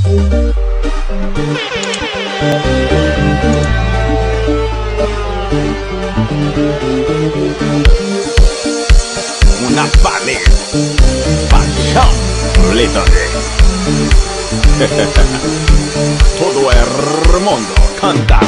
Una panel, pasión, letale. Todo el mundo canta.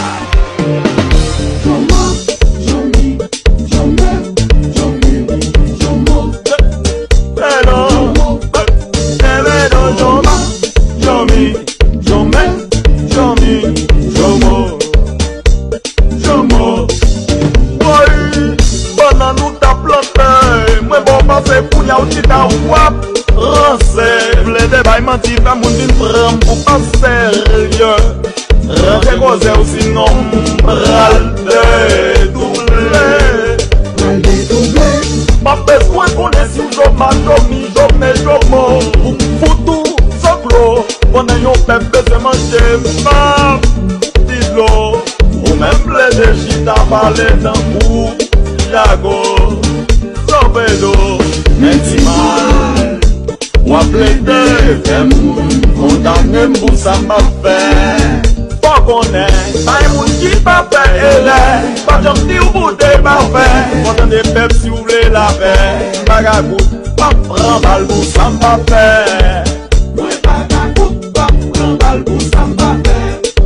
Ou ti ta wap ranse vle de bay manti pa moun din pran pou pa serye ranke koze ou sinon pral de double pa bezwen konen si ou joman jomi jome jomo ou foutou soklo konen yon pep beze manje map tilo ou men ple de chita pale dan pou yago sobedo Mentimal, waplete fem, kondamne mbou sa m'a fe. Fò konen, bay moun ki pa fe ele, pa jom di ou boute pa fe. Kontan de pep si ou vle la fe, bagagout, pa pran bal bou sa m'a fe. Mwen bagagout, pa pran bal bou sa m'a fe.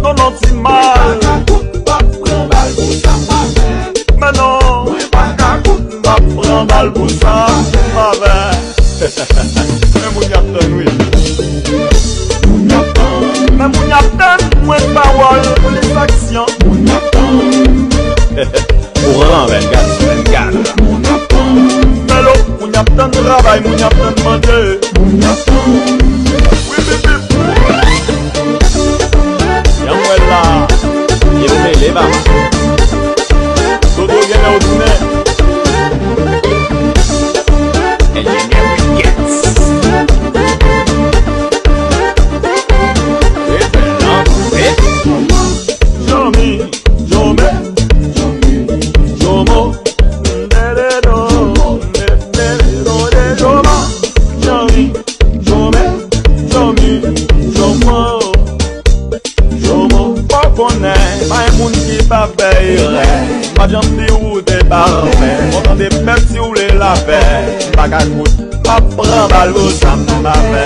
Non non ti mal, bagagout, pa pran bal bou sa m'a fe. Men non, mwen bagagout, pa pran bal bou sa m'a fe. Mwen moun yapten wè Mwen moun yapten mwen bawal pou les aksyon Moun yapten Ou ran ven gade Melo moun yapten travay moun yapten manje Moun yapten Yan wè la Yè mè leva Dodo genè ou dune Pa jom di ou de barbe Kontan de pep si ou le la fe Bagagout, pa pran bal bou sa m'a fe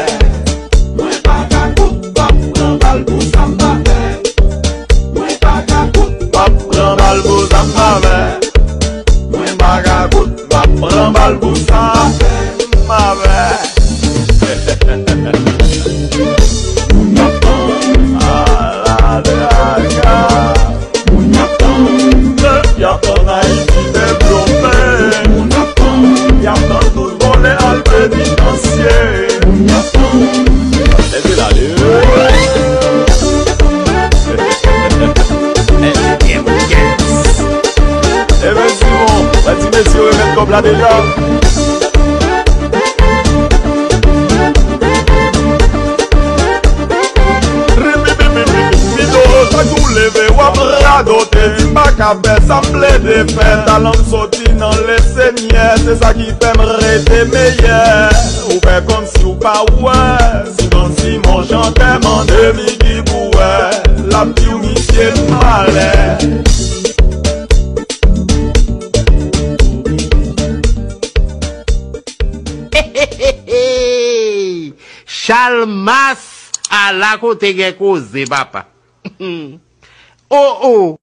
Mwen bagagout, pa pran bal bou sa m'a fe Mwen bagagout, pa pran bal bou sa m'a fe Mwen bagagout, pa pran bal bou sa m'a fe Yaptan a iti devlope Yaptan tout vole al penitansye Ese dale Even Simon, bati mesyo e met kobla deja Leve wap radote, baka be samble de fe Talan soti nan le senye, se sa ki fem rete meye Ou fe kom si ou pa wè, sinon si mon chante mande mi ki bouè La pi ou misye male Chalmas a la kote gen koze papa Oh oh